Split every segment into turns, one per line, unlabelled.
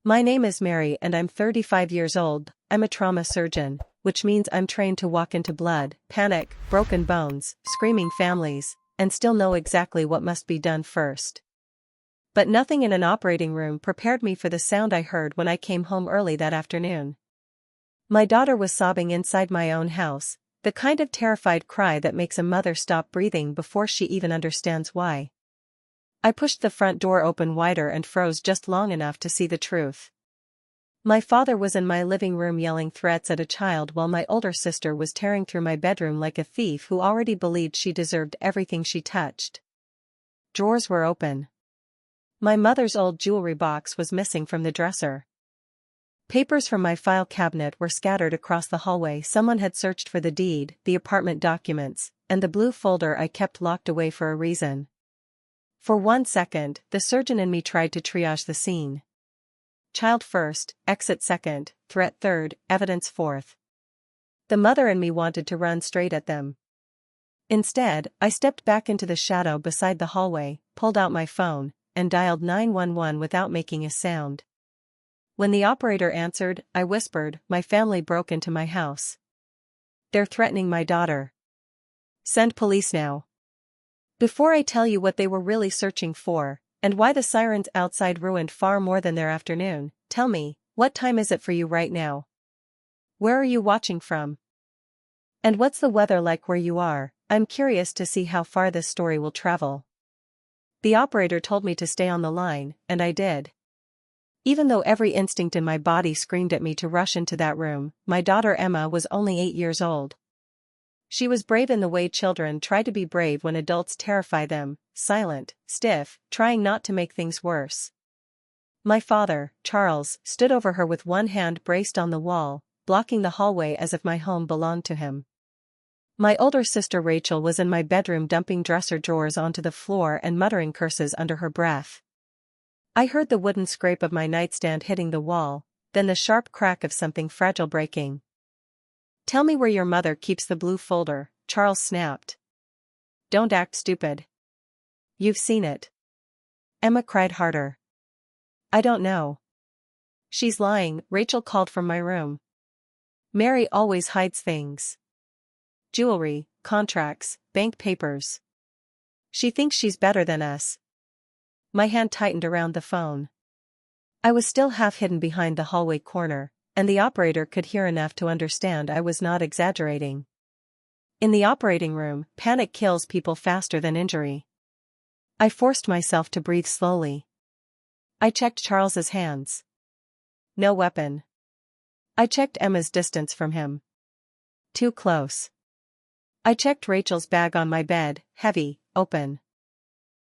My name is Mary and I'm 35 years old. I'm a trauma surgeon, which means I'm trained to walk into blood, panic, broken bones, screaming families, and still know exactly what must be done first. But nothing in an operating room prepared me for the sound I heard when I came home early that afternoon. My daughter was sobbing inside my own house, the kind of terrified cry that makes a mother stop breathing before she even understands why. I pushed the front door open wider and froze just long enough to see the truth. My father was in my living room yelling threats at a child while my older sister was tearing through my bedroom like a thief who already believed she deserved everything she touched. Drawers were open. My mother's old jewelry box was missing from the dresser. Papers from my file cabinet were scattered across the hallway. Someone had searched for the deed, the apartment documents, and the blue folder I kept locked away for a reason. For 1 second, the surgeon in me tried to triage the scene. Child first, exit second, threat third, evidence fourth. The mother in me wanted to run straight at them. Instead, I stepped back into the shadow beside the hallway, pulled out my phone, and dialed 911 without making a sound. When the operator answered, I whispered, "My family broke into my house. They're threatening my daughter. Send police now." Before I tell you what they were really searching for, and why the sirens outside ruined far more than their afternoon, tell me, what time is it for you right now? Where are you watching from? And what's the weather like where you are? I'm curious to see how far this story will travel. The operator told me to stay on the line, and I did. Even though every instinct in my body screamed at me to rush into that room, my daughter Emma was only 8 years old. She was brave in the way children try to be brave when adults terrify them, silent, stiff, trying not to make things worse. My father, Charles, stood over her with one hand braced on the wall, blocking the hallway as if my home belonged to him. My older sister Rachel was in my bedroom dumping dresser drawers onto the floor and muttering curses under her breath. I heard the wooden scrape of my nightstand hitting the wall, then the sharp crack of something fragile breaking. "Tell me where your mother keeps the blue folder," Charles snapped. "Don't act stupid. You've seen it." Emma cried harder. "I don't know." "She's lying," Rachel called from my room. "Mary always hides things. Jewelry, contracts, bank papers. She thinks she's better than us." My hand tightened around the phone. I was still half hidden behind the hallway corner, and the operator could hear enough to understand I was not exaggerating. In the operating room, panic kills people faster than injury. I forced myself to breathe slowly. I checked Charles's hands. No weapon. I checked Emma's distance from him. Too close. I checked Rachel's bag on my bed, heavy, open.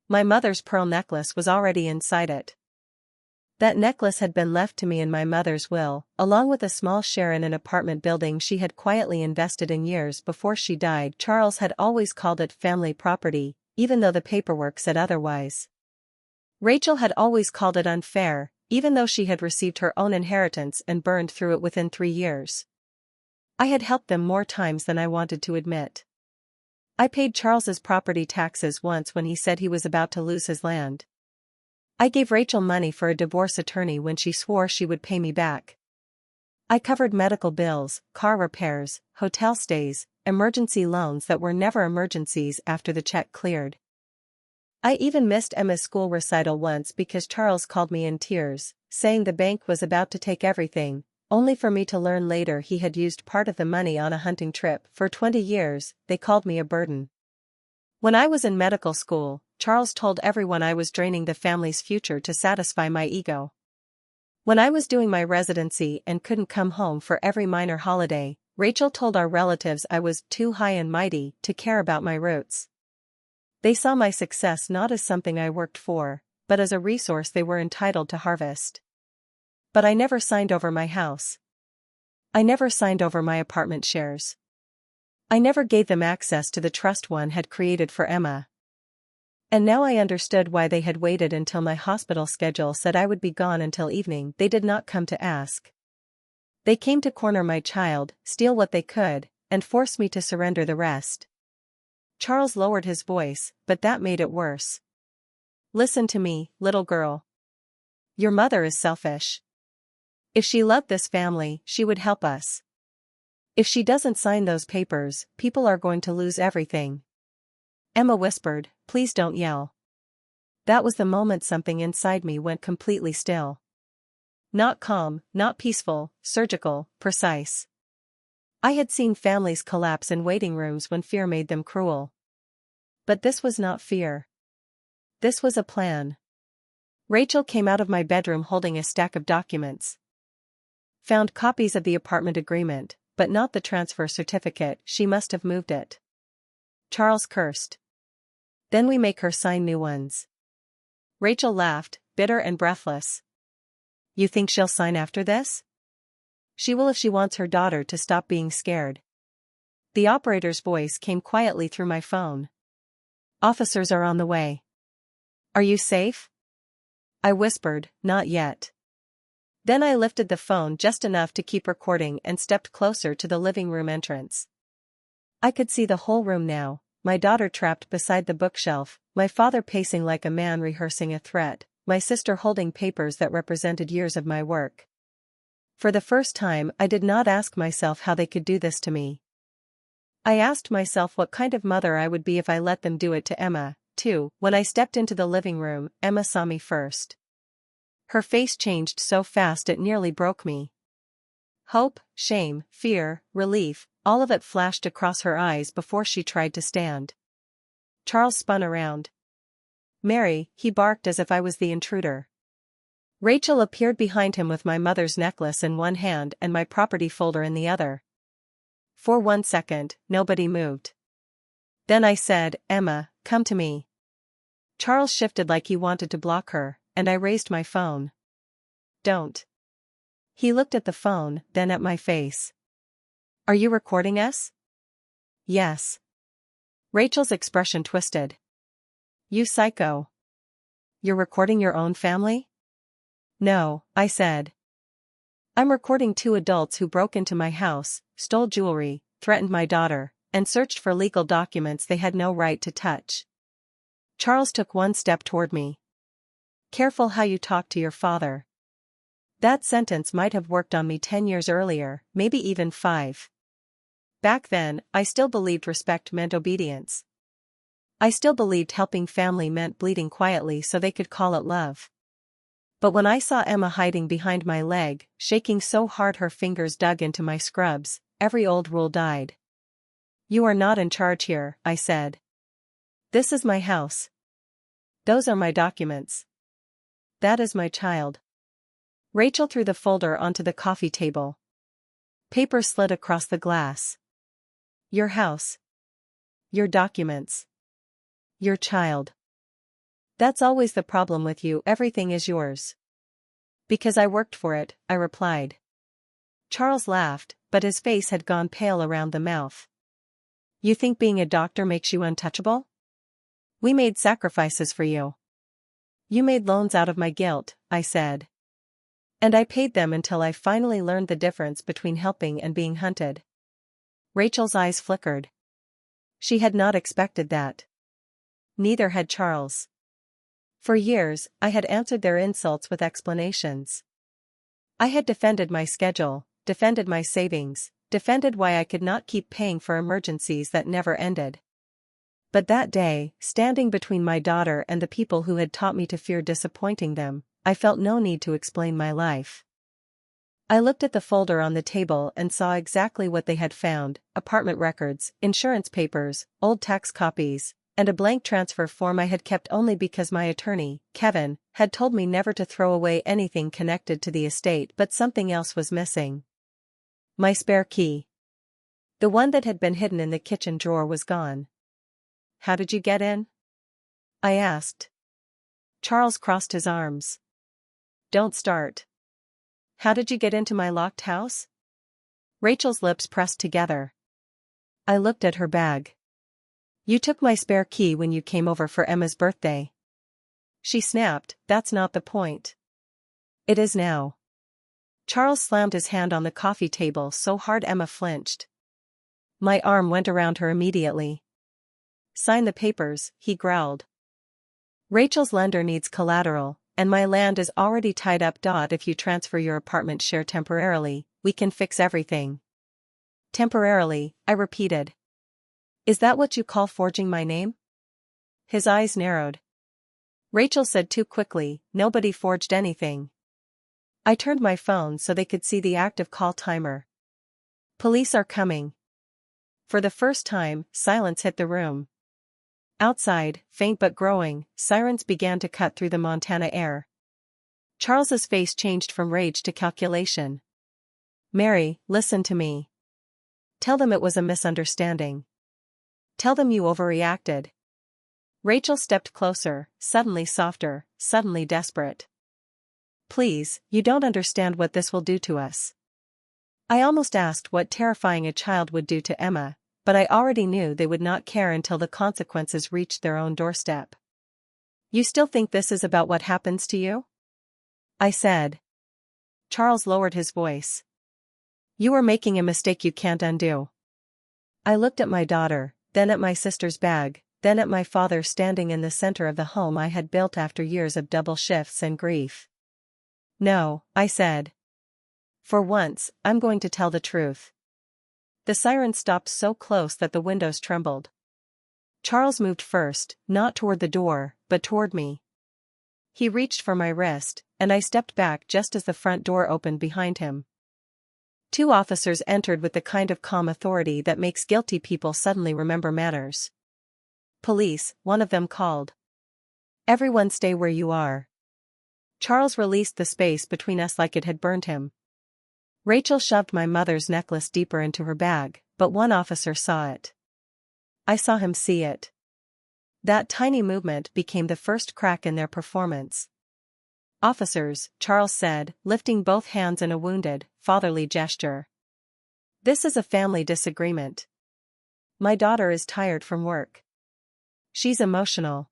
My mother's pearl necklace was already inside it. That necklace had been left to me in my mother's will, along with a small share in an apartment building she had quietly invested in years before she died. Charles had always called it family property, even though the paperwork said otherwise. Rachel had always called it unfair, even though she had received her own inheritance and burned through it within 3 years. I had helped them more times than I wanted to admit. I paid Charles's property taxes once when he said he was about to lose his land. I gave Rachel money for a divorce attorney when she swore she would pay me back. I covered medical bills, car repairs, hotel stays, emergency loans that were never emergencies after the check cleared. I even missed Emma's school recital once because Charles called me in tears, saying the bank was about to take everything, only for me to learn later he had used part of the money on a hunting trip. For 20 years, they called me a burden. When I was in medical school, Charles told everyone I was draining the family's future to satisfy my ego. When I was doing my residency and couldn't come home for every minor holiday, Rachel told our relatives I was too high and mighty to care about my roots. They saw my success not as something I worked for, but as a resource they were entitled to harvest. But I never signed over my house. I never signed over my apartment shares. I never gave them access to the trust one had created for Emma. And now I understood why they had waited until my hospital schedule said I would be gone until evening. They did not come to ask. They came to corner my child, steal what they could, and force me to surrender the rest. Charles lowered his voice, but that made it worse. "Listen to me, little girl. Your mother is selfish. If she loved this family, she would help us. If she doesn't sign those papers, people are going to lose everything. Emma whispered, "Please don't yell." That was the moment something inside me went completely still. Not calm, not peaceful, surgical, precise. I had seen families collapse in waiting rooms when fear made them cruel. But this was not fear. This was a plan. Rachel came out of my bedroom holding a stack of documents. Found copies of the apartment agreement, but not the transfer certificate. She must have moved it. Charles cursed. Then we make her sign new ones. Rachel laughed, bitter and breathless. You think she'll sign after this? She will if she wants her daughter to stop being scared. The operator's voice came quietly through my phone. Officers are on the way. Are you safe? I whispered, not yet. Then I lifted the phone just enough to keep recording and stepped closer to the living room entrance. I could see the whole room now, my daughter trapped beside the bookshelf, my father pacing like a man rehearsing a threat, my sister holding papers that represented years of my work. For the first time, I did not ask myself how they could do this to me. I asked myself what kind of mother I would be if I let them do it to Emma, too. When I stepped into the living room, Emma saw me first. Her face changed so fast it nearly broke me. Hope, shame, fear, relief, all of it flashed across her eyes before she tried to stand. Charles spun around. Mary, he barked as if I was the intruder. Rachel appeared behind him with my mother's necklace in one hand and my property folder in the other. For 1 second, nobody moved. Then I said, Emma, come to me. Charles shifted like he wanted to block her, and I raised my phone. Don't. He looked at the phone, then at my face. Are you recording us? Yes. Rachel's expression twisted. You psycho. You're recording your own family? No, I said. I'm recording 2 adults who broke into my house, stole jewelry, threatened my daughter, and searched for legal documents they had no right to touch. Charles took 1 step toward me. Careful how you talk to your father. That sentence might have worked on me 10 years earlier, maybe even 5. Back then, I still believed respect meant obedience. I still believed helping family meant bleeding quietly so they could call it love. But when I saw Emma hiding behind my leg, shaking so hard her fingers dug into my scrubs, every old rule died. You are not in charge here, I said. This is my house. Those are my documents. That is my child. Rachel threw the folder onto the coffee table. Paper slid across the glass. Your house. Your documents. Your child. That's always the problem with you, everything is yours. Because I worked for it, I replied. Charles laughed, but his face had gone pale around the mouth. You think being a doctor makes you untouchable? We made sacrifices for you. You made loans out of my guilt, I said. And I paid them until I finally learned the difference between helping and being hunted. Rachel's eyes flickered. She had not expected that. Neither had Charles. For years, I had answered their insults with explanations. I had defended my schedule, defended my savings, defended why I could not keep paying for emergencies that never ended. But that day, standing between my daughter and the people who had taught me to fear disappointing them, I felt no need to explain my life. I looked at the folder on the table and saw exactly what they had found: apartment records, insurance papers, old tax copies, and a blank transfer form I had kept only because my attorney, Kevin, had told me never to throw away anything connected to the estate. But something else was missing. My spare key. The one that had been hidden in the kitchen drawer was gone. How did you get in? I asked. Charles crossed his arms. Don't start. How did you get into my locked house? Rachel's lips pressed together. I looked at her bag. You took my spare key when you came over for Emma's birthday. She snapped, that's not the point. It is now. Charles slammed his hand on the coffee table so hard Emma flinched. My arm went around her immediately. Sign the papers, he growled. Rachel's lender needs collateral, and my land is already tied up. If you transfer your apartment share temporarily, we can fix everything. Temporarily, I repeated. Is that what you call forging my name? His eyes narrowed. Rachel said too quickly, nobody forged anything. I turned my phone so they could see the active call timer. Police are coming. For the first time, silence hit the room. Outside, faint but growing, sirens began to cut through the Montana air. Charles's face changed from rage to calculation. Mary, listen to me. Tell them it was a misunderstanding. Tell them you overreacted. Rachel stepped closer, suddenly softer, suddenly desperate. Please, you don't understand what this will do to us. I almost asked what terrifying a child would do to Emma, but I already knew they would not care until the consequences reached their own doorstep. You still think this is about what happens to you? I said. Charles lowered his voice. You are making a mistake you can't undo. I looked at my daughter, then at my sister's bag, then at my father standing in the center of the home I had built after years of double shifts and grief. No, I said. For once, I'm going to tell the truth. The siren stopped so close that the windows trembled. Charles moved first, not toward the door, but toward me. He reached for my wrist, and I stepped back just as the front door opened behind him. Two officers entered with the kind of calm authority that makes guilty people suddenly remember manners. Police, one of them called. Everyone stay where you are. Charles released the space between us like it had burned him. Rachel shoved my mother's necklace deeper into her bag, but one officer saw it. I saw him see it. That tiny movement became the first crack in their performance. Officers, Charles said, lifting both hands in a wounded, fatherly gesture. This is a family disagreement. My daughter is tired from work. She's emotional.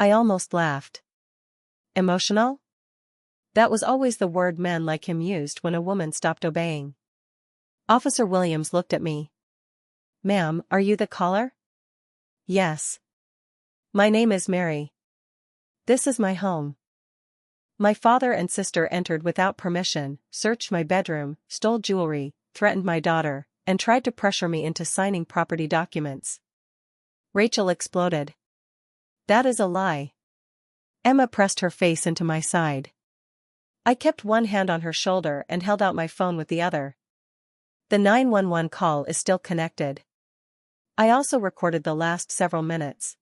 I almost laughed. Emotional? That was always the word men like him used when a woman stopped obeying. Officer Williams looked at me. Ma'am, are you the caller? Yes. My name is Mary. This is my home. My father and sister entered without permission, searched my bedroom, stole jewelry, threatened my daughter, and tried to pressure me into signing property documents. Rachel exploded. That is a lie. Emma pressed her face into my side. I kept one hand on her shoulder and held out my phone with the other. The 911 call is still connected. I also recorded the last several minutes.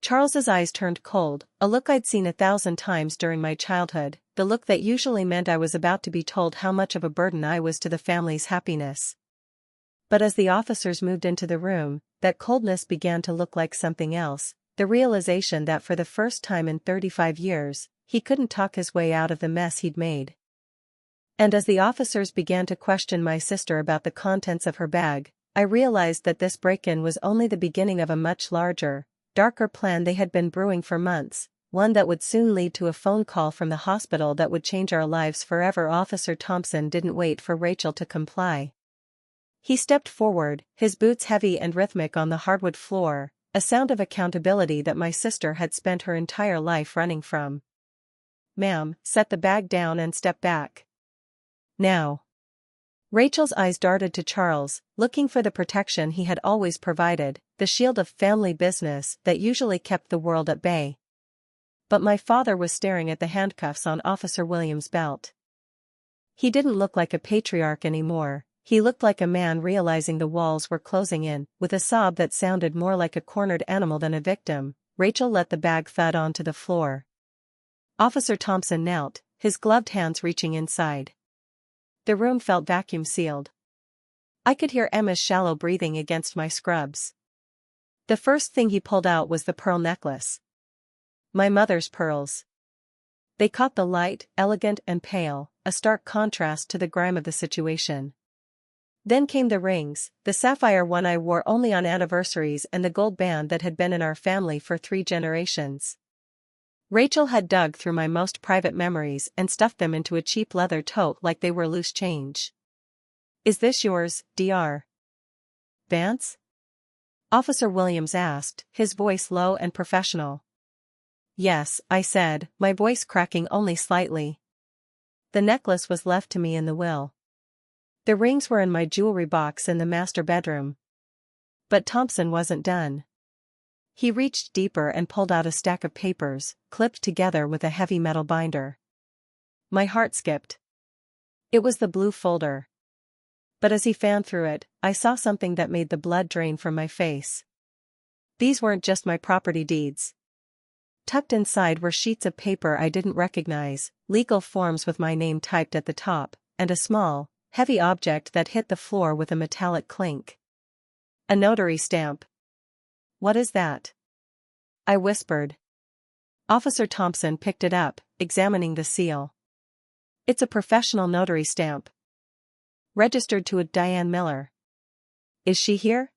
Charles's eyes turned cold, a look I'd seen 1,000 times during my childhood, the look that usually meant I was about to be told how much of a burden I was to the family's happiness. But as the officers moved into the room, that coldness began to look like something else, the realization that for the first time in 35 years, he couldn't talk his way out of the mess he'd made. And as the officers began to question my sister about the contents of her bag, I realized that this break-in was only the beginning of a much larger, darker plan they had been brewing for months, one that would soon lead to a phone call from the hospital that would change our lives forever. Officer Thompson didn't wait for Rachel to comply. He stepped forward, his boots heavy and rhythmic on the hardwood floor, a sound of accountability that my sister had spent her entire life running from. Ma'am, set the bag down and step back. Now. Rachel's eyes darted to Charles, looking for the protection he had always provided, the shield of family business that usually kept the world at bay. But my father was staring at the handcuffs on Officer Williams' belt. He didn't look like a patriarch anymore, he looked like a man realizing the walls were closing in. With a sob that sounded more like a cornered animal than a victim, Rachel let the bag thud onto the floor. Officer Thompson knelt, his gloved hands reaching inside. The room felt vacuum-sealed. I could hear Emma's shallow breathing against my scrubs. The first thing he pulled out was the pearl necklace. My mother's pearls. They caught the light, elegant and pale, a stark contrast to the grime of the situation. Then came the rings, the sapphire one I wore only on anniversaries and the gold band that had been in our family for 3 generations. Rachel had dug through my most private memories and stuffed them into a cheap leather tote like they were loose change. Is this yours, Dr. Vance? Officer Williams asked, his voice low and professional. Yes, I said, my voice cracking only slightly. The necklace was left to me in the will. The rings were in my jewelry box in the master bedroom. But Thompson wasn't done. He reached deeper and pulled out a stack of papers, clipped together with a heavy metal binder. My heart skipped. It was the blue folder. But as he fanned through it, I saw something that made the blood drain from my face. These weren't just my property deeds. Tucked inside were sheets of paper I didn't recognize, legal forms with my name typed at the top, and a small, heavy object that hit the floor with a metallic clink. A notary stamp. What is that? I whispered. Officer Thompson picked it up, examining the seal. It's a professional notary stamp. Registered to a Diane Miller. Is she here?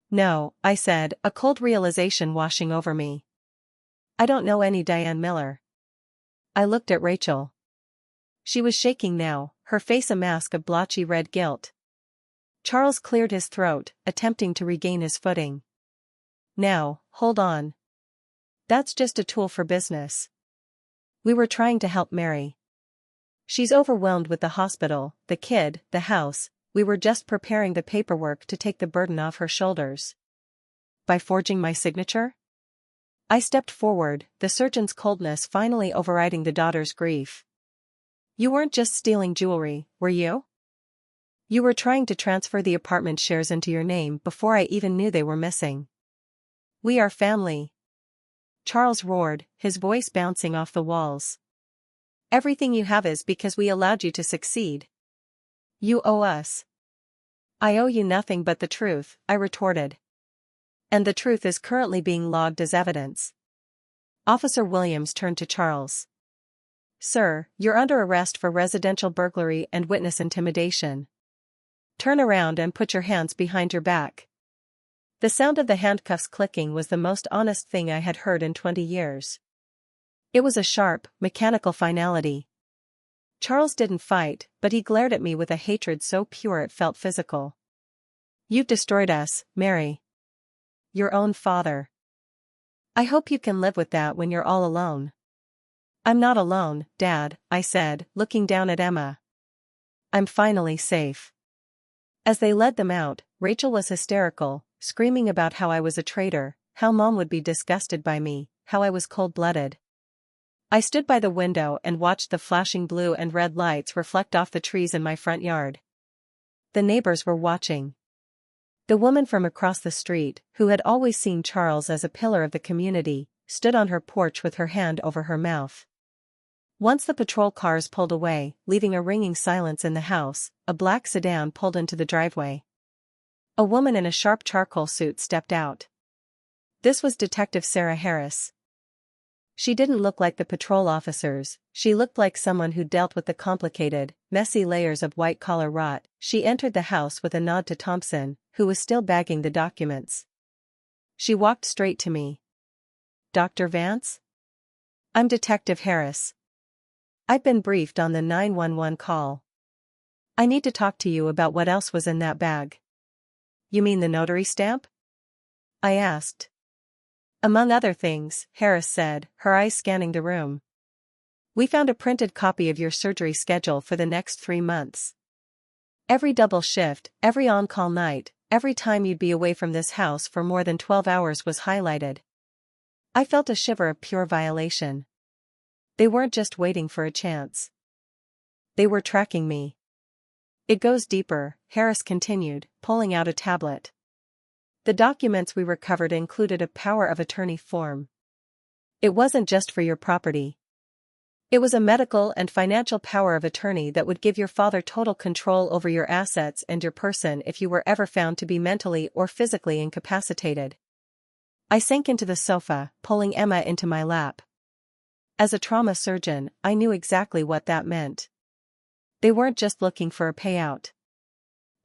No, I said, a cold realization washing over me. I don't know any Diane Miller. I looked at Rachel. She was shaking now, her face a mask of blotchy red guilt. Charles cleared his throat, attempting to regain his footing. Now, hold on. That's just a tool for business. We were trying to help Mary. She's overwhelmed with the hospital, the kid, the house. We were just preparing the paperwork to take the burden off her shoulders. By forging my signature? I stepped forward, the surgeon's coldness finally overriding the daughter's grief. You weren't just stealing jewelry, were you? You were trying to transfer the apartment shares into your name before I even knew they were missing. We are family. Charles roared, his voice bouncing off the walls. Everything you have is because we allowed you to succeed. You owe us. I owe you nothing but the truth, I retorted. And the truth is currently being logged as evidence. Officer Williams turned to Charles. Sir, you're under arrest for residential burglary and witness intimidation. Turn around and put your hands behind your back. The sound of the handcuffs clicking was the most honest thing I had heard in 20 years. It was a sharp, mechanical finality. Charles didn't fight, but he glared at me with a hatred so pure it felt physical. You've destroyed us, Mary. Your own father. I hope you can live with that when you're all alone. I'm not alone, Dad, I said, looking down at Emma. I'm finally safe. As they led them out, Rachel was hysterical, screaming about how I was a traitor, how Mom would be disgusted by me, how I was cold-blooded. I stood by the window and watched the flashing blue and red lights reflect off the trees in my front yard. The neighbors were watching. The woman from across the street, who had always seen Charles as a pillar of the community, stood on her porch with her hand over her mouth. Once the patrol cars pulled away, leaving a ringing silence in the house, a black sedan pulled into the driveway. A woman in a sharp charcoal suit stepped out. This was Detective Sarah Harris. She didn't look like the patrol officers, she looked like someone who dealt with the complicated, messy layers of white-collar rot. She entered the house with a nod to Thompson, who was still bagging the documents. She walked straight to me. Dr. Vance? I'm Detective Harris. I've been briefed on the 911 call. I need to talk to you about what else was in that bag. You mean the notary stamp? I asked. Among other things, Harris said, her eyes scanning the room. We found a printed copy of your surgery schedule for the next 3 months. Every double shift, every on-call night, every time you'd be away from this house for more than 12 hours was highlighted. I felt a shiver of pure violation. They weren't just waiting for a chance. They were tracking me. It goes deeper, Harris continued, pulling out a tablet. The documents we recovered included a power of attorney form. It wasn't just for your property. It was a medical and financial power of attorney that would give your father total control over your assets and your person if you were ever found to be mentally or physically incapacitated. I sank into the sofa, pulling Emma into my lap. As a trauma surgeon, I knew exactly what that meant. They weren't just looking for a payout.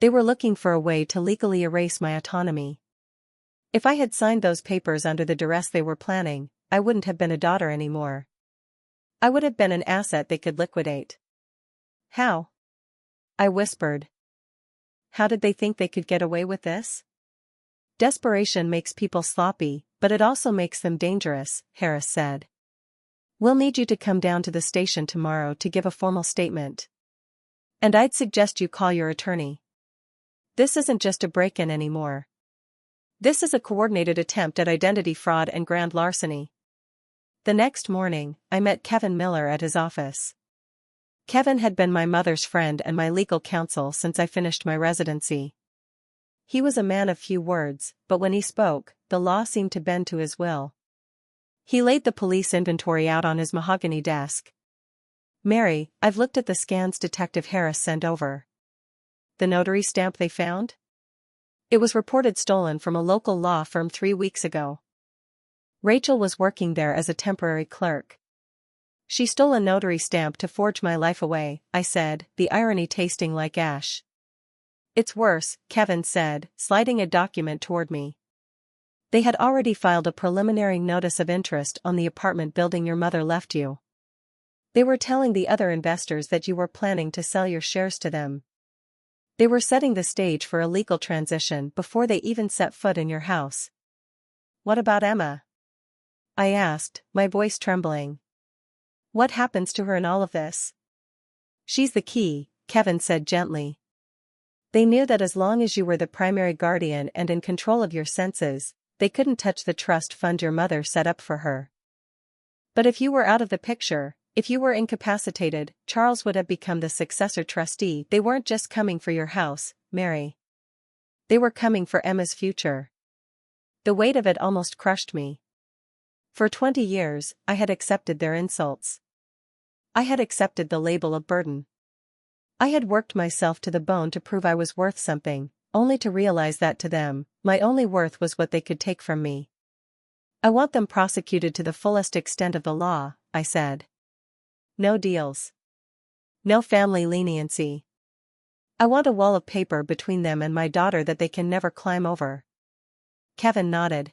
They were looking for a way to legally erase my autonomy. If I had signed those papers under the duress they were planning, I wouldn't have been a daughter anymore. I would have been an asset they could liquidate. How? I whispered. How did they think they could get away with this? Desperation makes people sloppy, but it also makes them dangerous, Harris said. We'll need you to come down to the station tomorrow to give a formal statement. And I'd suggest you call your attorney. This isn't just a break-in anymore. This is a coordinated attempt at identity fraud and grand larceny. The next morning, I met Kevin Miller at his office. Kevin had been my mother's friend and my legal counsel since I finished my residency. He was a man of few words, but when he spoke, the law seemed to bend to his will. He laid the police inventory out on his mahogany desk. Mary, I've looked at the scans Detective Harris sent over. The notary stamp they found? It was reported stolen from a local law firm 3 weeks ago. Rachel was working there as a temporary clerk. She stole a notary stamp to forge my life away, I said, the irony tasting like ash. It's worse, Kevin said, sliding a document toward me. They had already filed a preliminary notice of interest on the apartment building your mother left you. They were telling the other investors that you were planning to sell your shares to them. They were setting the stage for a legal transition before they even set foot in your house. What about Emma? I asked, my voice trembling. What happens to her in all of this? She's the key, Kevin said gently. They knew that as long as you were the primary guardian and in control of your senses, they couldn't touch the trust fund your mother set up for her. But if you were out of the picture, if you were incapacitated, Charles would have become the successor trustee. They weren't just coming for your house, Mary. They were coming for Emma's future. The weight of it almost crushed me. For 20 years, I had accepted their insults. I had accepted the label of burden. I had worked myself to the bone to prove I was worth something, only to realize that to them, my only worth was what they could take from me. I want them prosecuted to the fullest extent of the law, I said. No deals. No family leniency. I want a wall of paper between them and my daughter that they can never climb over. Kevin nodded.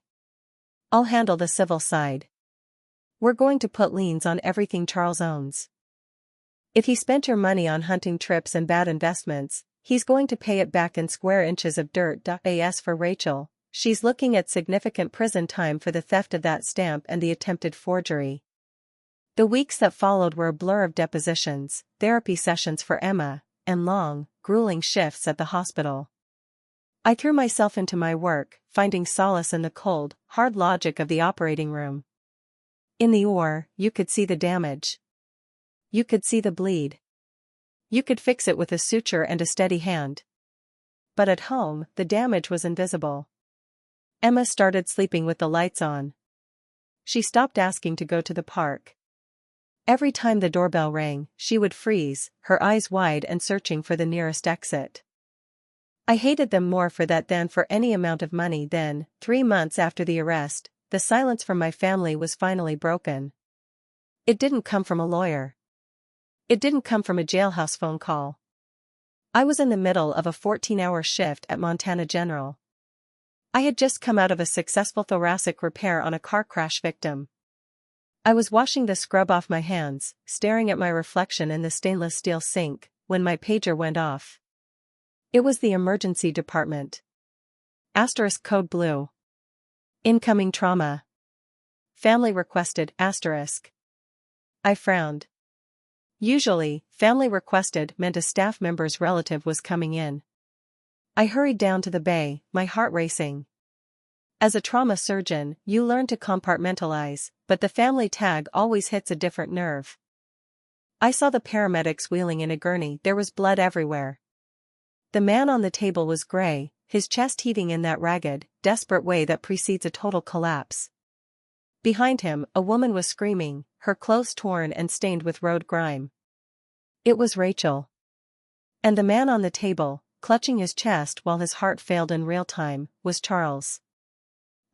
I'll handle the civil side. We're going to put liens on everything Charles owns. If he spent your money on hunting trips and bad investments, he's going to pay it back in square inches of dirt. As for Rachel, she's looking at significant prison time for the theft of that stamp and the attempted forgery. The weeks that followed were a blur of depositions, therapy sessions for Emma, and long, grueling shifts at the hospital. I threw myself into my work, finding solace in the cold, hard logic of the operating room. In the OR, you could see the damage. You could see the bleed. You could fix it with a suture and a steady hand. But at home, the damage was invisible. Emma started sleeping with the lights on. She stopped asking to go to the park. Every time the doorbell rang, she would freeze, her eyes wide and searching for the nearest exit. I hated them more for that than for any amount of money. Then, 3 months after the arrest, the silence from my family was finally broken. It didn't come from a lawyer. It didn't come from a jailhouse phone call. I was in the middle of a 14-hour shift at Montana General. I had just come out of a successful thoracic repair on a car crash victim. I was washing the scrub off my hands, staring at my reflection in the stainless steel sink, when my pager went off. It was the emergency department. Asterisk code blue. Incoming trauma. Family requested, asterisk. I frowned. Usually, family requested meant a staff member's relative was coming in. I hurried down to the bay, my heart racing. As a trauma surgeon, you learn to compartmentalize, but the family tag always hits a different nerve. I saw the paramedics wheeling in a gurney. There was blood everywhere. The man on the table was gray, his chest heaving in that ragged, desperate way that precedes a total collapse. Behind him, a woman was screaming, her clothes torn and stained with road grime. It was Rachel. And the man on the table, clutching his chest while his heart failed in real time, was Charles.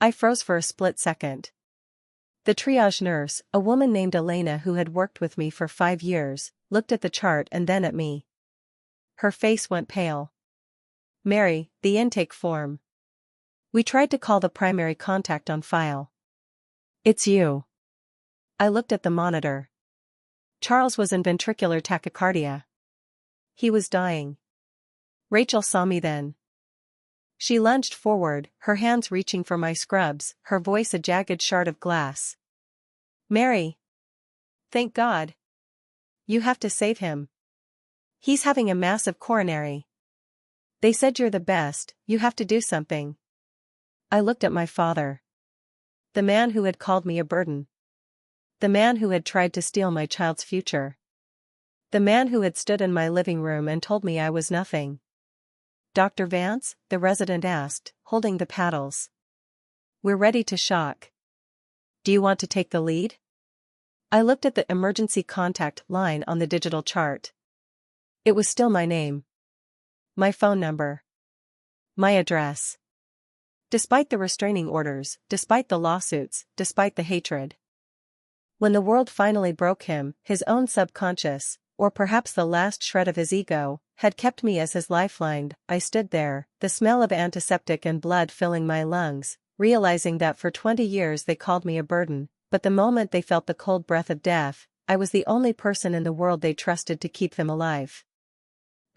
I froze for a split second. The triage nurse, a woman named Elena who had worked with me for 5 years, looked at the chart and then at me. Her face went pale. Mary, the intake form. We tried to call the primary contact on file. It's you. I looked at the monitor. Charles was in ventricular tachycardia. He was dying. Rachel saw me then. She lunged forward, her hands reaching for my scrubs, her voice a jagged shard of glass. Mary! Thank God! You have to save him. He's having a massive coronary. They said you're the best, you have to do something. I looked at my father. The man who had called me a burden. The man who had tried to steal my child's future. The man who had stood in my living room and told me I was nothing. Dr. Vance? The resident asked, holding the paddles. We're ready to shock. Do you want to take the lead? I looked at the emergency contact line on the digital chart. It was still my name. My phone number. My address. Despite the restraining orders, despite the lawsuits, despite the hatred. When the world finally broke him, his own subconscious, or perhaps the last shred of his ego, had kept me as his lifeline. I stood there, the smell of antiseptic and blood filling my lungs, realizing that for 20 years they called me a burden, but the moment they felt the cold breath of death, I was the only person in the world they trusted to keep them alive.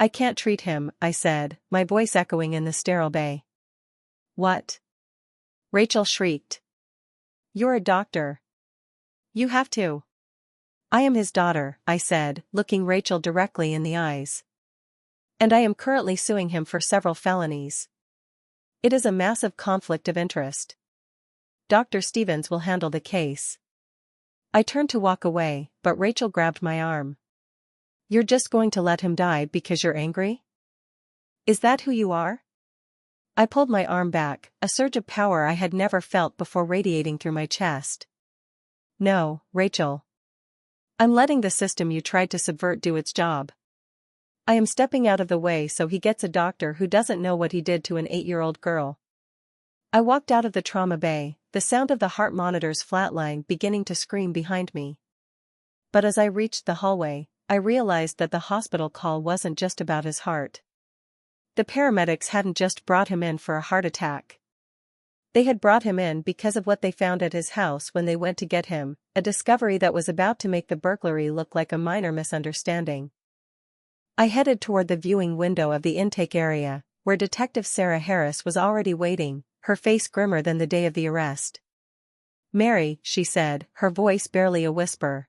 I can't treat him, I said, my voice echoing in the sterile bay. What? Rachel shrieked. You're a doctor. You have to. I am his daughter, I said, looking Rachel directly in the eyes. And I am currently suing him for several felonies. It is a massive conflict of interest. Dr. Stevens will handle the case. I turned to walk away, but Rachel grabbed my arm. You're just going to let him die because you're angry? Is that who you are? I pulled my arm back, a surge of power I had never felt before radiating through my chest. No, Rachel. I'm letting the system you tried to subvert do its job. I am stepping out of the way so he gets a doctor who doesn't know what he did to an 8-year-old girl. I walked out of the trauma bay, the sound of the heart monitor's flatline beginning to scream behind me. But as I reached the hallway, I realized that the hospital call wasn't just about his heart. The paramedics hadn't just brought him in for a heart attack. They had brought him in because of what they found at his house when they went to get him, a discovery that was about to make the burglary look like a minor misunderstanding. I headed toward the viewing window of the intake area, where Detective Sarah Harris was already waiting, her face grimmer than the day of the arrest. Mary, she said, her voice barely a whisper.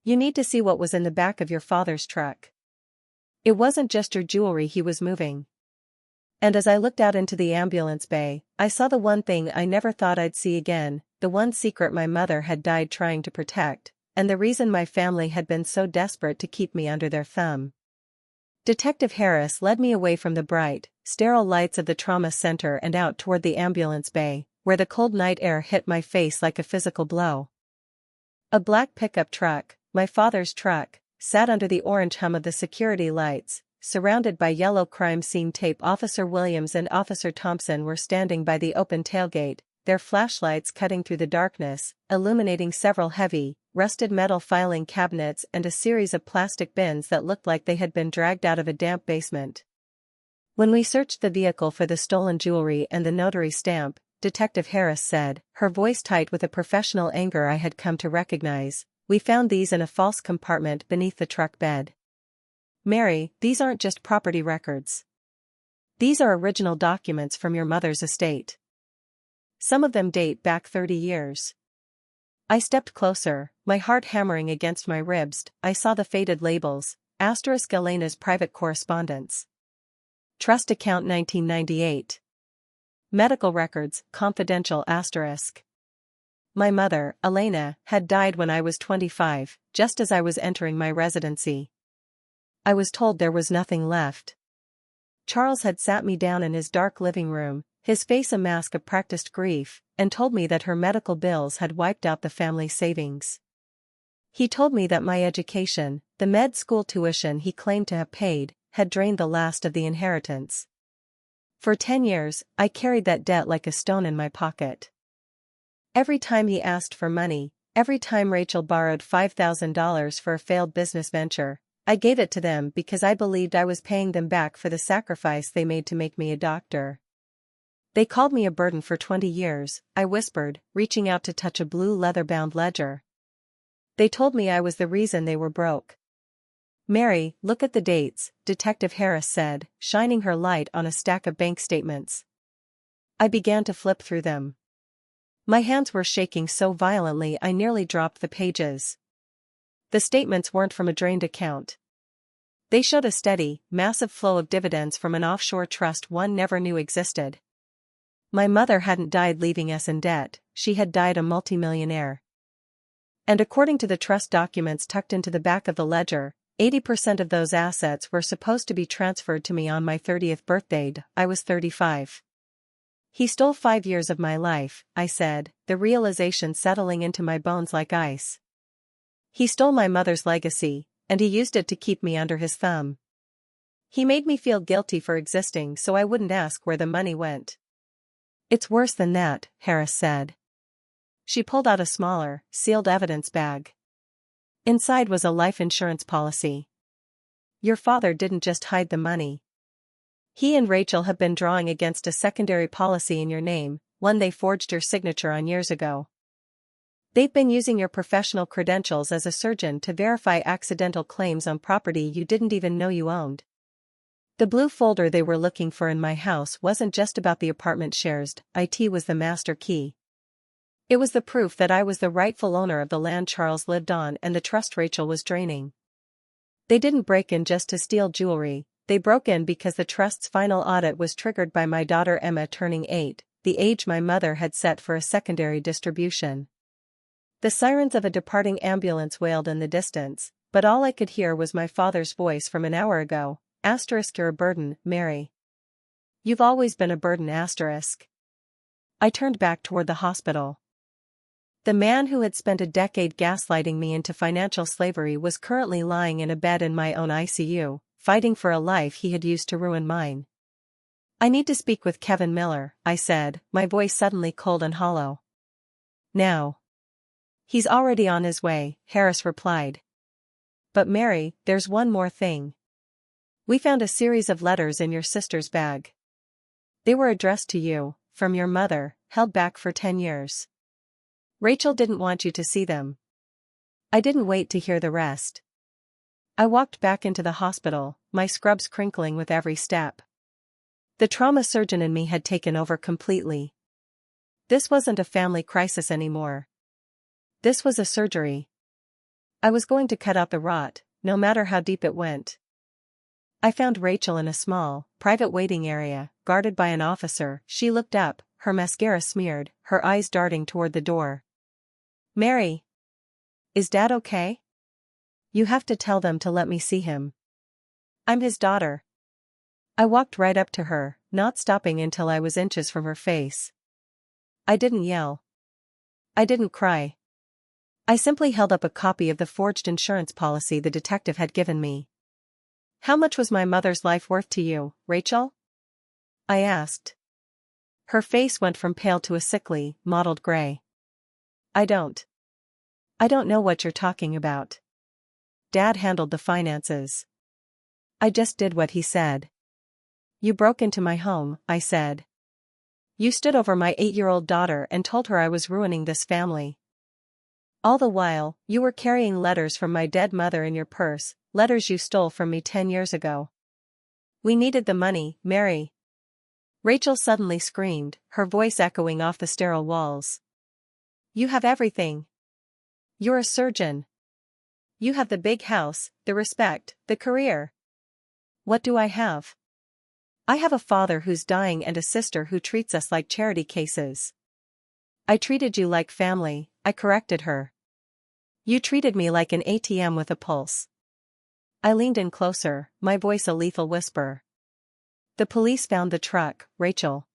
You need to see what was in the back of your father's truck. It wasn't just your jewelry he was moving. And as I looked out into the ambulance bay, I saw the one thing I never thought I'd see again, the one secret my mother had died trying to protect, and the reason my family had been so desperate to keep me under their thumb. Detective Harris led me away from the bright, sterile lights of the trauma center and out toward the ambulance bay, where the cold night air hit my face like a physical blow. A black pickup truck, my father's truck, sat under the orange hum of the security lights, surrounded by yellow crime scene tape. Officer Williams and Officer Thompson were standing by the open tailgate, their flashlights cutting through the darkness, illuminating several heavy, rusted metal filing cabinets and a series of plastic bins that looked like they had been dragged out of a damp basement. When we searched the vehicle for the stolen jewelry and the notary stamp, Detective Harris said, her voice tight with a professional anger I had come to recognize, we found these in a false compartment beneath the truck bed. Mary, these aren't just property records. These are original documents from your mother's estate. Some of them date back 30 years. I stepped closer, my heart hammering against my ribs. I saw the faded labels, * Elena's private correspondence. Trust account 1998. Medical records, confidential *. My mother, Elena, had died when I was 25, just as I was entering my residency. I was told there was nothing left. Charles had sat me down in his dark living room, his face a mask of practiced grief, and told me that her medical bills had wiped out the family savings. He told me that my education, the med school tuition he claimed to have paid, had drained the last of the inheritance. For 10 years, I carried that debt like a stone in my pocket. Every time he asked for money, every time Rachel borrowed $5,000 for a failed business venture, I gave it to them because I believed I was paying them back for the sacrifice they made to make me a doctor. They called me a burden for 20 years, I whispered, reaching out to touch a blue leather-bound ledger. They told me I was the reason they were broke. Mary, look at the dates, Detective Harris said, shining her light on a stack of bank statements. I began to flip through them. My hands were shaking so violently I nearly dropped the pages. The statements weren't from a drained account. They showed a steady, massive flow of dividends from an offshore trust one never knew existed. My mother hadn't died leaving us in debt, she had died a multimillionaire. And according to the trust documents tucked into the back of the ledger, 80% of those assets were supposed to be transferred to me on my 30th birthday. I was 35. He stole 5 years of my life, I said, the realization settling into my bones like ice. He stole my mother's legacy, and he used it to keep me under his thumb. He made me feel guilty for existing so I wouldn't ask where the money went. It's worse than that, Harris said. She pulled out a smaller, sealed evidence bag. Inside was a life insurance policy. Your father didn't just hide the money. He and Rachel have been drawing against a secondary policy in your name, one they forged your signature on years ago. They've been using your professional credentials as a surgeon to verify accidental claims on property you didn't even know you owned. The blue folder they were looking for in my house wasn't just about the apartment shares, it was the master key. It was the proof that I was the rightful owner of the land Charles lived on and the trust Rachel was draining. They didn't break in just to steal jewelry, they broke in because the trust's final audit was triggered by my daughter Emma turning 8, the age my mother had set for a secondary distribution. The sirens of a departing ambulance wailed in the distance, but all I could hear was my father's voice from an hour ago, "You're a burden, Mary. You've always been a burden, asterisk." I turned back toward the hospital. The man who had spent a decade gaslighting me into financial slavery was currently lying in a bed in my own ICU, fighting for a life he had used to ruin mine. "I need to speak with Kevin Miller," I said, my voice suddenly cold and hollow. "Now." "He's already on his way," Harris replied. "But Mary, there's one more thing. We found a series of letters in your sister's bag. They were addressed to you, from your mother, held back for 10 years. Rachel didn't want you to see them." I didn't wait to hear the rest. I walked back into the hospital, my scrubs crinkling with every step. The trauma surgeon in me had taken over completely. This wasn't a family crisis anymore. This was a surgery. I was going to cut out the rot, no matter how deep it went. I found Rachel in a small, private waiting area, guarded by an officer. She looked up, her mascara smeared, her eyes darting toward the door. "Mary. Is Dad okay? You have to tell them to let me see him. I'm his daughter." I walked right up to her, not stopping until I was inches from her face. I didn't yell. I didn't cry. I simply held up a copy of the forged insurance policy the detective had given me. "How much was my mother's life worth to you, Rachel?" I asked. Her face went from pale to a sickly, mottled gray. I don't know what you're talking about. Dad handled the finances. I just did what he said." "You broke into my home," I said. "You stood over my 8-year-old daughter and told her I was ruining this family. All the while, you were carrying letters from my dead mother in your purse, letters you stole from me 10 years ago. We needed the money, Mary." Rachel suddenly screamed, her voice echoing off the sterile walls. "You have everything. You're a surgeon. You have the big house, the respect, the career. What do I have? I have a father who's dying and a sister who treats us like charity cases." "I treated you like family," I corrected her. "You treated me like an ATM with a pulse." I leaned in closer, my voice a lethal whisper. "The police found the truck, Rachel.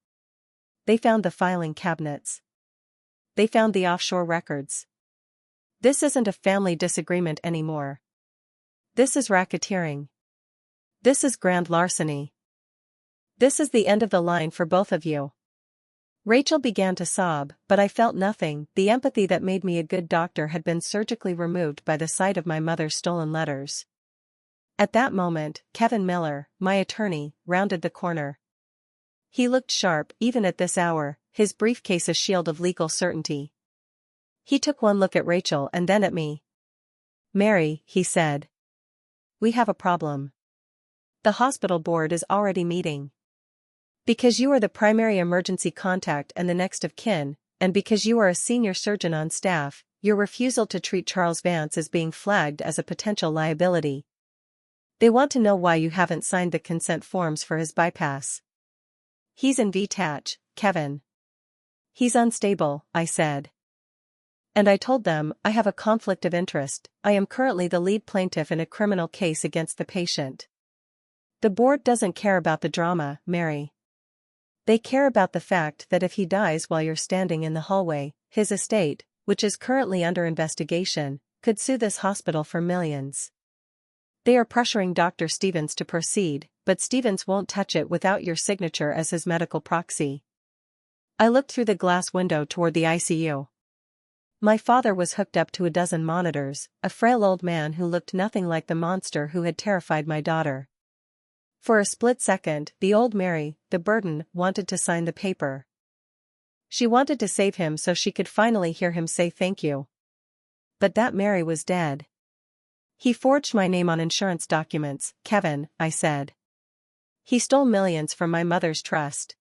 They found the filing cabinets. They found the offshore records. This isn't a family disagreement anymore. This is racketeering. This is grand larceny. This is the end of the line for both of you." Rachel began to sob, but I felt nothing. The empathy that made me a good doctor had been surgically removed by the sight of my mother's stolen letters. At that moment, Kevin Miller, my attorney, rounded the corner. He looked sharp even at this hour, his briefcase a shield of legal certainty. He took one look at Rachel and then at me. "Mary," he said. we have a problem. The hospital board is already meeting. Because you are the primary emergency contact and the next of kin, and because you are a senior surgeon on staff, your refusal to treat Charles Vance is being flagged as a potential liability. They want to know why you haven't signed the consent forms for his bypass. He's in VTAC, Kevin. He's unstable, I said. And I told them, I have a conflict of interest. I am currently the lead plaintiff in a criminal case against the patient. The board doesn't care about the drama, Mary. They care about the fact that if he dies while you're standing in the hallway, his estate, which is currently under investigation, could sue this hospital for millions. They are pressuring Dr. Stevens to proceed, but Stevens won't touch it without your signature as his medical proxy. I looked through the glass window toward the ICU. My father was hooked up to a dozen monitors, a frail old man who looked nothing like the monster who had terrified my daughter. For a split second, the old Mary, the burden, wanted to sign the paper. She wanted to save him so she could finally hear him say thank you. But that Mary was dead. He forged my name on insurance documents, Kevin, I said. He stole millions from my mother's trust.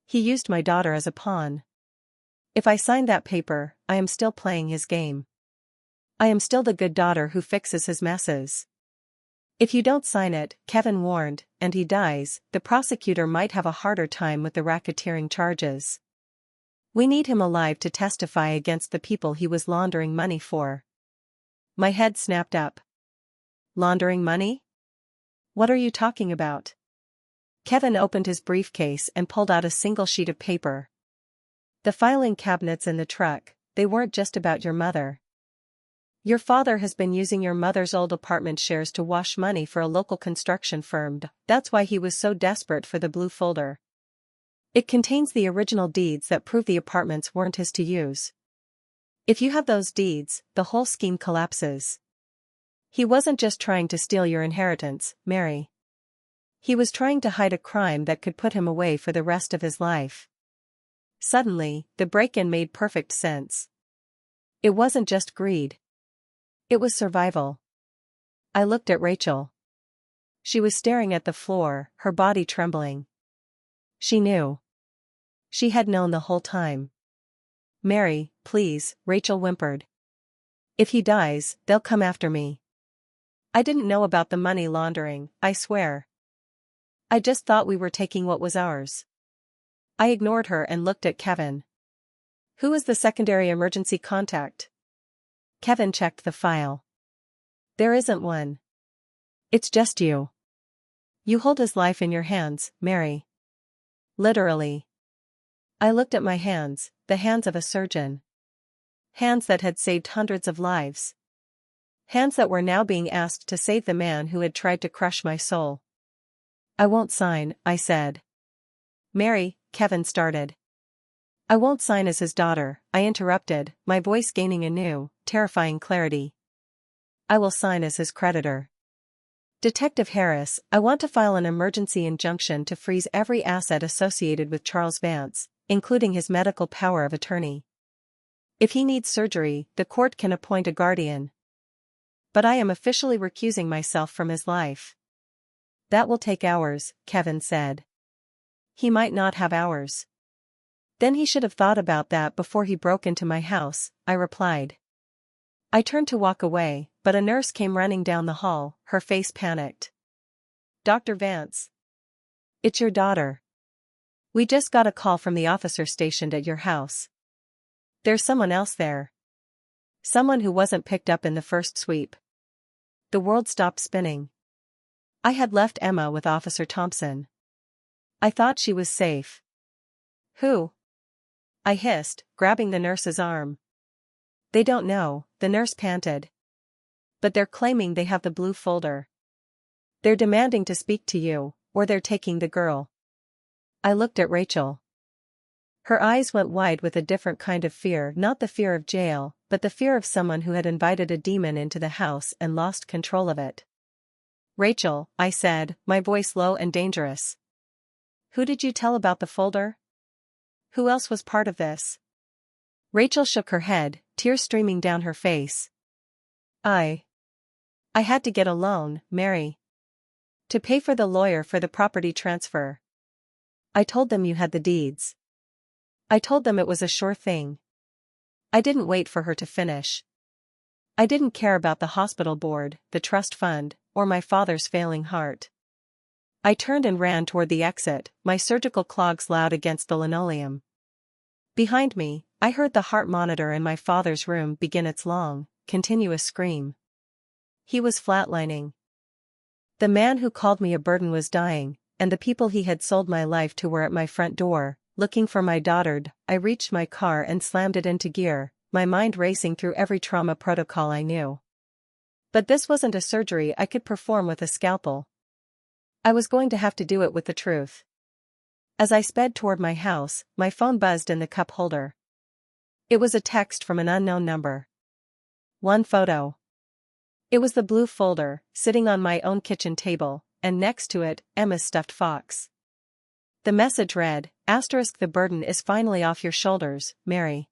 He used my daughter as a pawn. If I signed that paper, I am still playing his game. I am still the good daughter who fixes his messes. If you don't sign it, Kevin warned, and he dies, the prosecutor might have a harder time with the racketeering charges. We need him alive to testify against the people he was laundering money for. My head snapped up. Laundering money? What are you talking about? Kevin opened his briefcase and pulled out a single sheet of paper. The filing cabinets in the truck, they weren't just about your mother. Your father has been using your mother's old apartment shares to wash money for a local construction firm. That's why he was so desperate for the blue folder. It contains the original deeds that prove the apartments weren't his to use. If you have those deeds, the whole scheme collapses. He wasn't just trying to steal your inheritance, Mary. He was trying to hide a crime that could put him away for the rest of his life. Suddenly, the break-in made perfect sense. It wasn't just greed. It was survival. I looked at Rachel. She was staring at the floor, her body trembling. She knew. She had known the whole time. Mary, please, Rachel whimpered. If he dies, they'll come after me. I didn't know about the money laundering, I swear. I just thought we were taking what was ours. I ignored her and looked at Kevin. Who is the secondary emergency contact? Kevin checked the file. There isn't one. It's just you. You hold his life in your hands, Mary. Literally. I looked at my hands, the hands of a surgeon. Hands that had saved hundreds of lives. Hands that were now being asked to save the man who had tried to crush my soul. I won't sign, I said. Mary, Kevin started. I won't sign as his daughter, I interrupted, my voice gaining a new, terrifying clarity. I will sign as his creditor. Detective Harris, I want to file an emergency injunction to freeze every asset associated with Charles Vance, including his medical power of attorney. If he needs surgery, the court can appoint a guardian. But I am officially recusing myself from his life. That will take hours, Kevin said. He might not have hours. Then he should have thought about that before he broke into my house, I replied. I turned to walk away, but a nurse came running down the hall, her face panicked. Dr. Vance. It's your daughter. We just got a call from the officer stationed at your house. There's someone else there. Someone who wasn't picked up in the first sweep. The world stopped spinning. I had left Emma with Officer Thompson. I thought she was safe. Who? I hissed, grabbing the nurse's arm. They don't know, the nurse panted. But they're claiming they have the blue folder. They're demanding to speak to you, or they're taking the girl. I looked at Rachel. Her eyes went wide with a different kind of fear, not the fear of jail, but the fear of someone who had invited a demon into the house and lost control of it. Rachel, I said, my voice low and dangerous. Who did you tell about the folder? Who else was part of this? Rachel shook her head, tears streaming down her face. I had to get a loan, Mary, to pay for the lawyer for the property transfer. I told them you had the deeds. I told them it was a sure thing. I didn't wait for her to finish. I didn't care about the hospital board, the trust fund, or my father's failing heart. I turned and ran toward the exit, my surgical clogs loud against the linoleum. Behind me, I heard the heart monitor in my father's room begin its long, continuous scream. He was flatlining. The man who called me a burden was dying, and the people he had sold my life to were at my front door, looking for my daughter. I reached my car and slammed it into gear, my mind racing through every trauma protocol I knew. But this wasn't a surgery I could perform with a scalpel. I was going to have to do it with the truth. As I sped toward my house, my phone buzzed in the cup holder. It was a text from an unknown number. One photo. It was the blue folder, sitting on my own kitchen table, and next to it, Emma's stuffed fox. The message read, *, the burden is finally off your shoulders, Mary.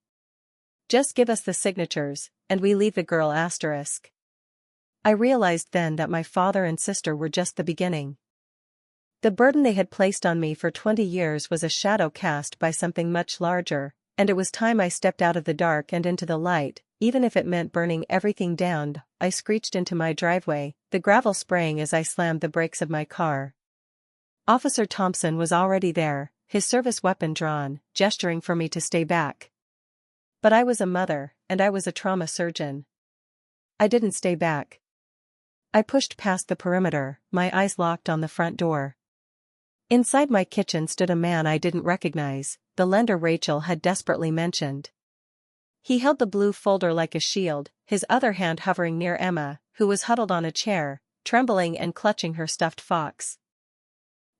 Just give us the signatures, and we leave the girl *. I realized then that my father and sister were just the beginning. The burden they had placed on me for 20 years was a shadow cast by something much larger, and it was time I stepped out of the dark and into the light, even if it meant burning everything down. I screeched into my driveway, the gravel spraying as I slammed the brakes of my car. Officer Thompson was already there, his service weapon drawn, gesturing for me to stay back. But I was a mother, and I was a trauma surgeon. I didn't stay back. I pushed past the perimeter, my eyes locked on the front door. Inside my kitchen stood a man I didn't recognize, the lender Rachel had desperately mentioned. He held the blue folder like a shield, his other hand hovering near Emma, who was huddled on a chair, trembling and clutching her stuffed fox.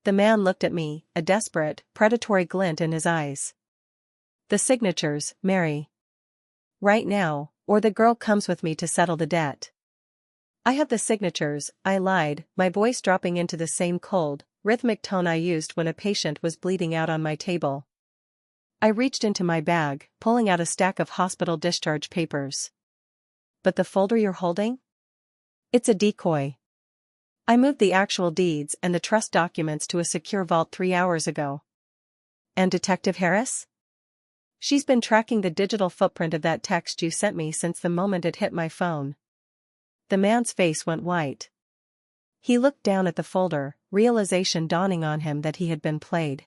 The man looked at me, a desperate, predatory glint in his eyes. The signatures, Mary. Right now, or the girl comes with me to settle the debt. I have the signatures, I lied, my voice dropping into the same cold, rhythmic tone I used when a patient was bleeding out on my table. I reached into my bag, pulling out a stack of hospital discharge papers. But the folder you're holding? It's a decoy. I moved the actual deeds and the trust documents to a secure vault 3 hours ago. And Detective Harris? She's been tracking the digital footprint of that text you sent me since the moment it hit my phone. The man's face went white. He looked down at the folder, realization dawning on him that he had been played.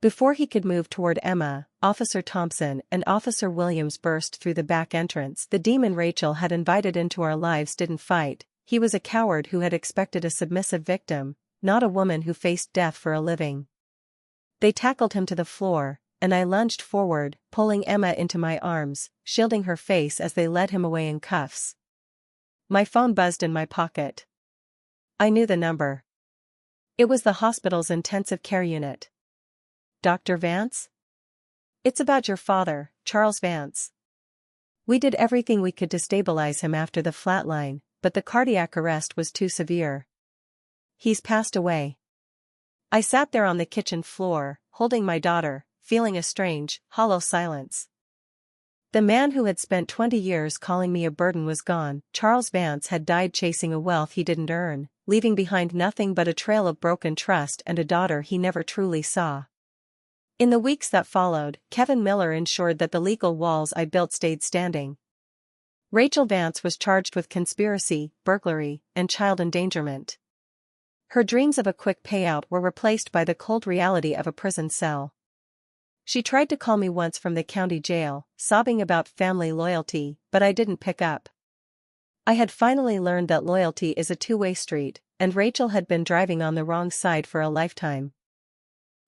Before he could move toward Emma, Officer Thompson and Officer Williams burst through the back entrance. The demon Rachel had invited into our lives didn't fight. He was a coward who had expected a submissive victim, not a woman who faced death for a living. They tackled him to the floor, and I lunged forward, pulling Emma into my arms, shielding her face as they led him away in cuffs. My phone buzzed in my pocket. I knew the number. It was the hospital's intensive care unit. Dr. Vance? It's about your father, Charles Vance. We did everything we could to stabilize him after the flatline, but the cardiac arrest was too severe. He's passed away. I sat there on the kitchen floor, holding my daughter, feeling a strange, hollow silence. The man who had spent 20 years calling me a burden was gone. Charles Vance had died chasing a wealth he didn't earn, leaving behind nothing but a trail of broken trust and a daughter he never truly saw. In the weeks that followed, Kevin Miller ensured that the legal walls I built stayed standing. Rachel Vance was charged with conspiracy, burglary, and child endangerment. Her dreams of a quick payout were replaced by the cold reality of a prison cell. She tried to call me once from the county jail, sobbing about family loyalty, but I didn't pick up. I had finally learned that loyalty is a two-way street, and Rachel had been driving on the wrong side for a lifetime.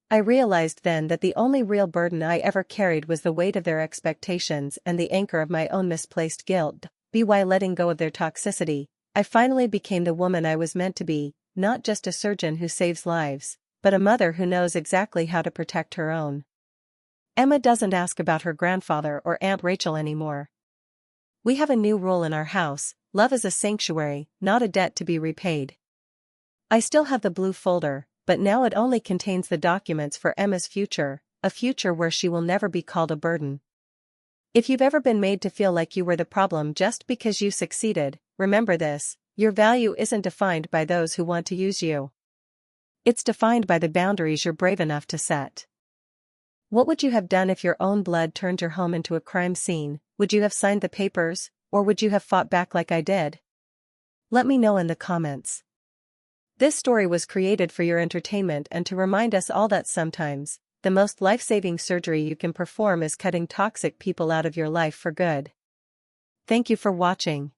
I realized then that the only real burden I ever carried was the weight of their expectations and the anchor of my own misplaced guilt. By letting go of their toxicity, I finally became the woman I was meant to be, not just a surgeon who saves lives, but a mother who knows exactly how to protect her own. Emma doesn't ask about her grandfather or Aunt Rachel anymore. We have a new rule in our house: love is a sanctuary, not a debt to be repaid. I still have the blue folder, but now it only contains the documents for Emma's future, a future where she will never be called a burden. If you've ever been made to feel like you were the problem just because you succeeded, remember this: Your value isn't defined by those who want to use you. It's defined by the boundaries you're brave enough to set. What would you have done if your own blood turned your home into a crime scene? Would you have signed the papers, or would you have fought back like I did? Let me know in the comments. This story was created for your entertainment and to remind us all that sometimes, the most life-saving surgery you can perform is cutting toxic people out of your life for good. Thank you for watching.